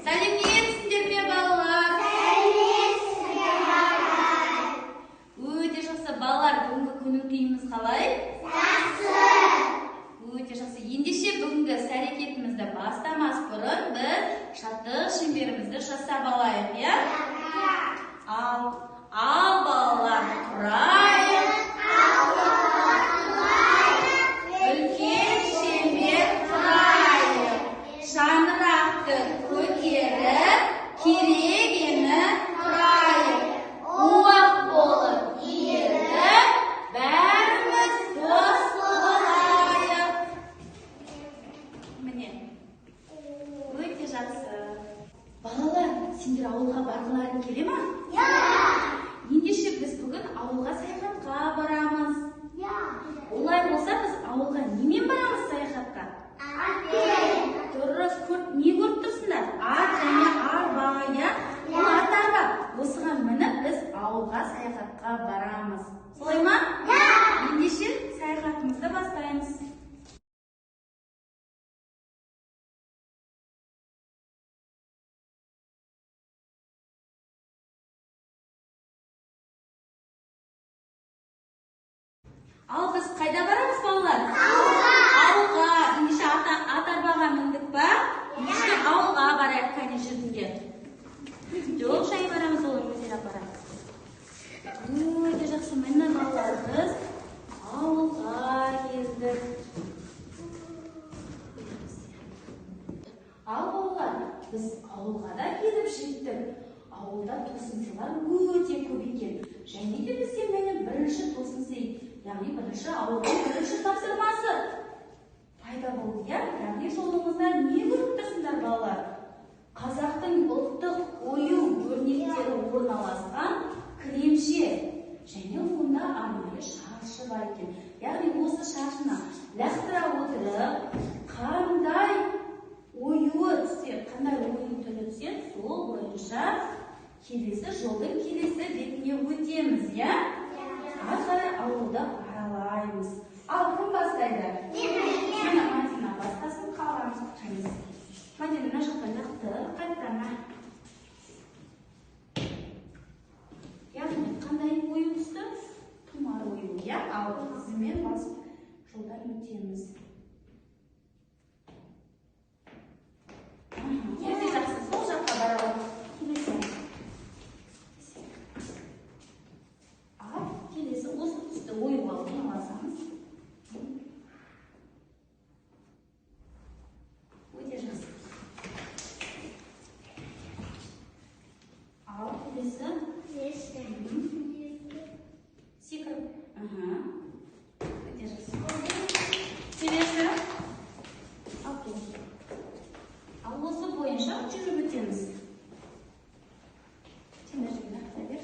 Сәлеметсіздер ме, балалар? Сәлеметсіздер, балалар. Өте жақсы, балалар. Бүгінгі күннің күйіміз қалай? Жақсы. Өте жақсы. Ендеше бүгінгі іс-әрекетімізді бастамас бұрын біз шаттық шеңберімізді жасап алайық, иә? Ал балалар, құрайық. Үлкен шеңбер құрайық. Шаңырақты көтеріп, керегені құрайық. Уақ болып еріп, бәріміз дос болайық. Міне, өте жақсы. Балалар, сендер ауылға барғыларың келе ма? Ендеше біз бүгін ауылға саяхатқа барамыз. Олай болса, біз ауылға немен барамыз саяхатқа? Дұрыс, не көріп тұрсыңдар? Ат және арба, иә? Бұл ат арба. Осыған мініп біз ауылға саяхатқа барамыз. Солай ма? Ендеше саяхатымызды бастаймыз. Ал біз қайда барамыз, балалар? Ауылға. Ендеше ат арбаға міндік па? Ендеше ауылға барайық, кәне жүрдіңдер. Жоқ, жай барамыз, ол өздері апарамыз. Өте жақсы, міне балалар, біз ауылға келдік. Ал балалар, біз ауылға да келіп жеттік. Ауылда тосынсылар өте көп екен. Және де бізде міне бірінші тосынсы, яғни бірінші ауылдың бірінші тапсырмасы пайда болды, иә? Яғни жолымызда не көріп тұрсыңдар, балалар? Қазақтың ұлттық ою өрнектері орналасқан кілемше, және онда арнайы шаршы бар екен. Яғни осы шаршына лақтыра отырып, қандай ою түрі түссе, сол бойынша келесі жолдың келесі бетіне өтеміз, иә? Ары қарай ауылды аралаймыз. Ал кім бастайды? Мадина бастасын, қалғанымыз қаймыз. Мадина, мына жақта лақтыр, қайтқана. Яғни қандай ою түсті? Тұмар ою, иә? Ал ізімен басып жолдан өтеміз. Өте жақсы, сол жаққа баралым. Келесі осы түсті ойып алып аласаңыз. Өте жақсы. Ал келесі секіріп. Өте жақсы. Келесі. Ал осы бойынша жүріп өтеміз. Теміржігін ақтай бер.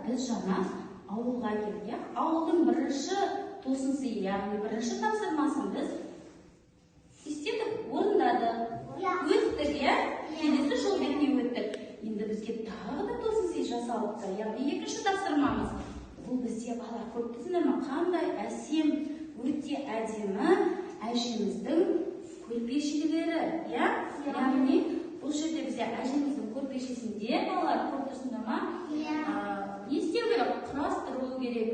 Біз жаңа ауылға келдік. Ауылдың бірінші тосынсы, яғни бірінші тапсырмасын біз істедік, орындадық, өттік, иә? Келесі жол бетіне өттік. Енді бізге тағы да тосынсы жасалыпты, яғни екінші тапсырмамыз. Бұл бізде бала көп түсіндірме, қандай әсем, өте әдемі әжеміздің көрпешелері, иә? Яғни бұл жерде бізде әжеміздің көрпешесінде балалар көп түсіндірме. Не істеу керек? Құрастыру керек,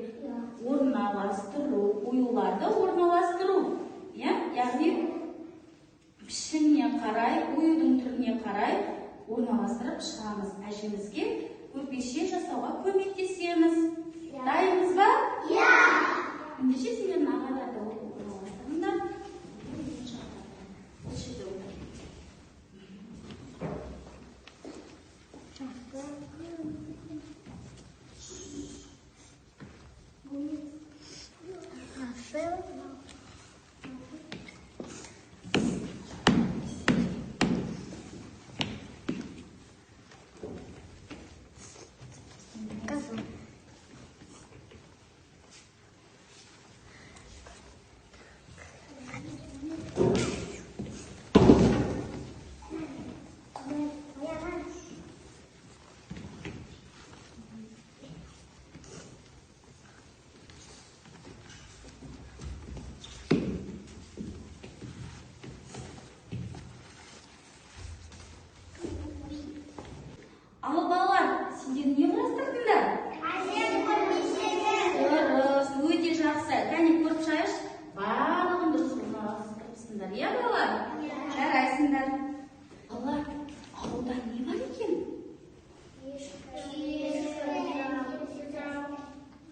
орналастыру, оюларды орналастыру. Яғни пішініне қарай, оюдың түріне қарай орналастырып шығамыз. Әжемізге көрпеше жасауға көмектесеміз. Дайынбыз ба? Иә. Ендеше сендер ағаларды орналастырыңдар. Осы жерде отыр. Ал балалар, сендер не құрастырдыңдар? Әсем көрмешегі. Дұрыс, өте жақсы. Кәне көріп шайыш. Барлығын дұрыс орналастырыпсыңдар, иә балалар? Жарайсыңдар. Балалар, ауылда не бар екен?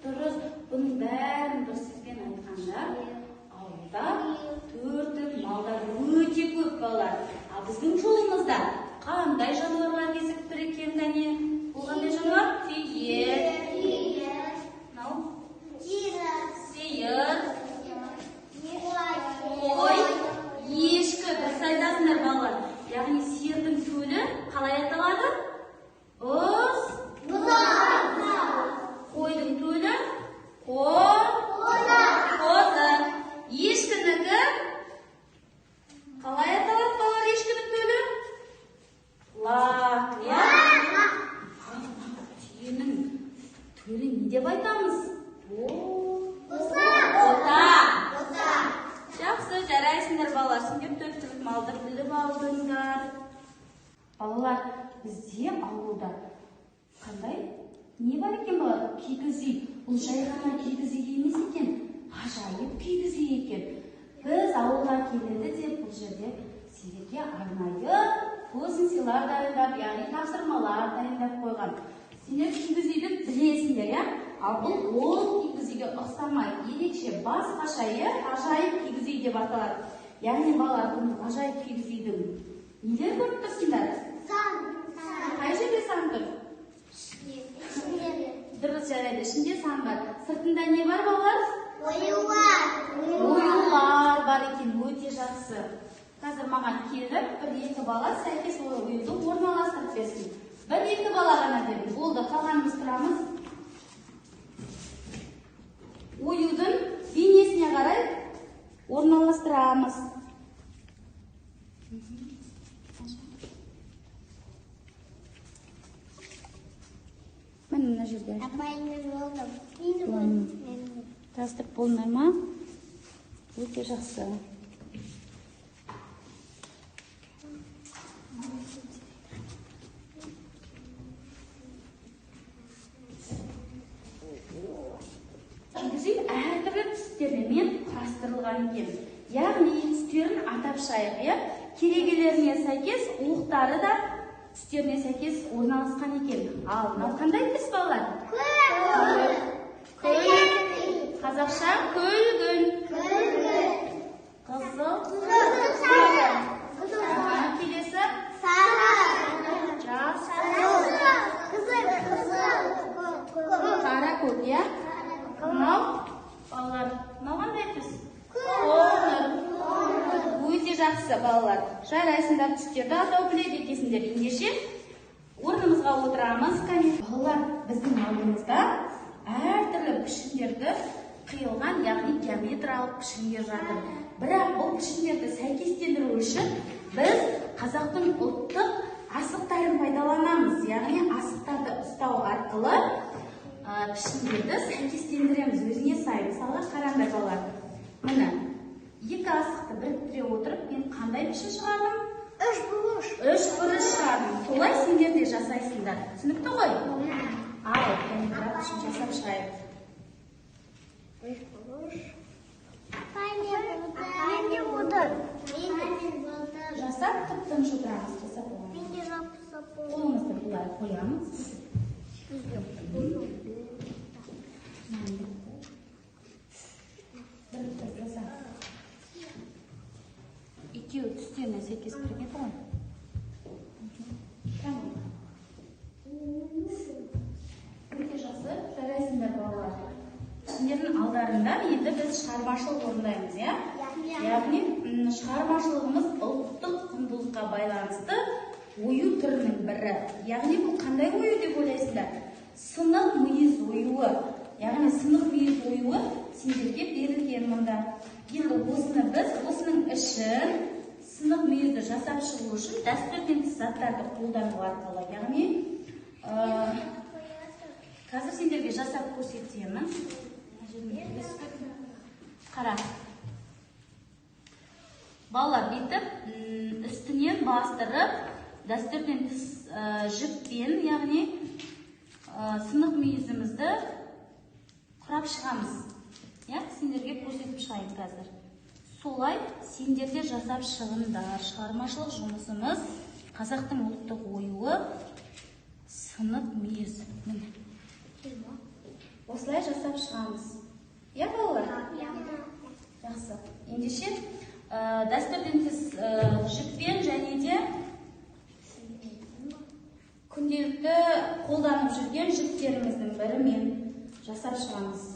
Дұрыс, бұның бәрін бір сөзбен айтқанда, ауылда төртік малдар өте көп балалар. Ал біздің жолымызда қандай жануарлар кезігіп тұр екен, кәне? Бұл қандай жануар? Түйе. Мынау? Сиыр. Қой. Ешкі. Дұрыс айтасыңдар балалар. Яғни сиырдың төлі қалай аталады? Ұз. Қойдың төлі? Қозы. Ешкінікі қалай аталады балалар ешкінің төлі? Лақ, иә? Түйенің төлі не деп айтамыз? Бота. Жақсы, жарайсыңдар балалар. Сендер төрт малды біліп алдыңдар. Балалар, бізде ауылда қандай? Не бар екен балалар? Кигіз үй. Бұл жай ғана кигіз үй емес екен. Ғажайып кигіз үй екен. Біз ауылға келеді деп бұл жерде сендерге арнайы тосын сыйлар дайындап, яғни тапсырмалар дайындап қойған. Сендер кигіз үйді білесіңдер, иә? Ал бұл ол кигіз үйге ұқсамай, ерекше басқаша, ғажайып кигіз үй деп аталады. Яғни балалар, бұл ғажайып кигіз үйдің нелер көріп тұрсыңдар? Қай жерде сан тұр? Дұрыс, жарайды. Ішінде сан бар. Сыртында не бар балалар? Оюлар бар екен, өте жақсы. Қазір маған келіп, бір-екі бала сәйкес оюды орналастырып берсін. Бір-екі бала ғана дедім. Болды, қалғанымыз тұрамыз. Оюдың бейнесіне қарай орналастырамыз. Мен мына жерде. Тастырып болмай ма? Өте жақсы. Кигіз үй әртүрлі түстермен құрастырылған екен. Яғни түстерін атап шайық, керегелеріне сәйкес, уықтары да түстеріне сәйкес орналасқан екен. Ал мынау қандай түс балалар? Қазақша күлгін. Қызыл. Келесі. Жас. Қара көк, иә? Мынау балалар, мынау қандай түс? Қоңыр. Өте жақсы балалар. Жарайсыңдар, түстерді атау біледі екенсіңдер. Ендеше орнымызға отырамыз. Балалар, біздің алдымызда әртүрлі пішіндерді қиылған, яғни геометриялық пішіндер жатыр. Бірақ бұл пішіндерді сәйкестендіру үшін біз қазақтың ұлттық асықтарын пайдаланамыз. Яғни асықтарды ұстау арқылы пішіндерді сәйкестендіреміз, өзіне сай. Мысалға қараңдар балалар. Міне, екі асықты біріктіре отырып, мен қандай пішін шығардым? Үш бұрыш шығардым. Солай сендер де жасайсыңдар. Түсінікті ғой? Ал, геометриялық пішін жасап шығайық. Жасап, тып-тыныш отырамыз. Жасап болғанымыз. Қолымызды бұлай қоямыз. сіздердің алдарында енді біз шығармашылық орындаймыз, иә? Яғни шығармашылығымыз ұлттық құндылыққа байланысты ою түрінің бірі. Яғни бұл қандай ою деп ойлайсыздар? Сынық мүйіз оюы. Яғни сынық мүйіз оюы сендерге берілген мұнда. Енді осыны біз осының ішін сынық мүйізді жасап шығу үшін дәстүрден тыс заттарды қолдану арқылы. Яғни қазір сендерге жасап көрсетемін. Қара. Балалар бүйтіп үстінен бастырып, дәстүрден тыс жіппен, яғни сынық мүйізімізді құрап шығамыз. Сендерге көрсетіп шығайын қазір. Солай сендерде жасап шығыңдар. Шығармашылық жұмысымыз қазақтың ұлттық оюы сынық мүйіз. Осылай жасап шығамыз. Иә, балалар? Жақсы. Ендеше дәстүрден тыс жіппен және де күнделікті қолданып жүрген жіптеріміздің бірімен жасап шығамыз.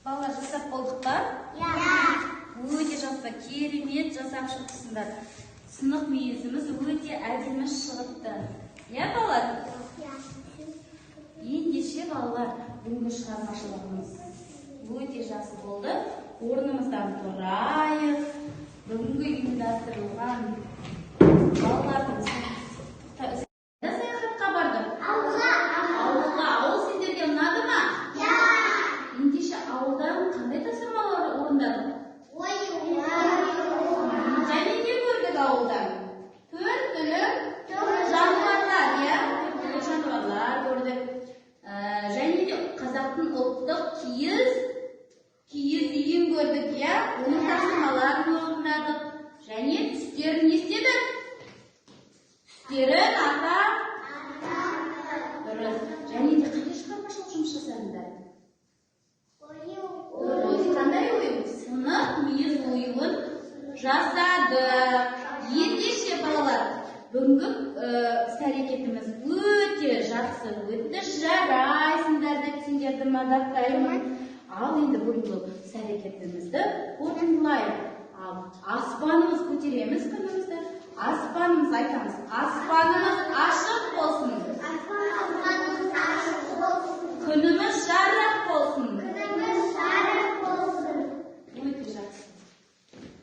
Балалар жасап болдық па? Өте жақсы, керемет жасап шықтысыңдар. Сынық мүйізіміз өте әдемі шығыпты. Иә, балалар? Ендеше балалар, бүгінгі шығармашылығымыз өте жақсы болды. Орнымыздан тұрайық. Бүгінгі ұйымдастырылған балалардың саяхатқа барды. Ауылға. Ауыл сендерге ұнады ма? Ендеше ауылдан қандай тапсырмалар орындады? Және не көрдік ауылдан? Түрлі жануарлар, иә? Түрлі жануарлар көрдік. Және де қазақтың ұлттық киіз үйін көрдік, иә? Оның тапсырмаларын орындадық. Және түстерін не істедік? Түстерін дұрыс. Және де қандай шығармашылық жұмыс жасадыңдар? Қандай ою? Сынық мүйіз оюын жасадық. Ендеше балалар, бүгінгі іс-әрекетіміз өте жақсы өтті. Жарайсыңдар деп сендерді мадақтаймын. Ал енді бүгінгі іс-әрекетімізді қорытындылайық. Аспанымыз көтереміз күнімізді.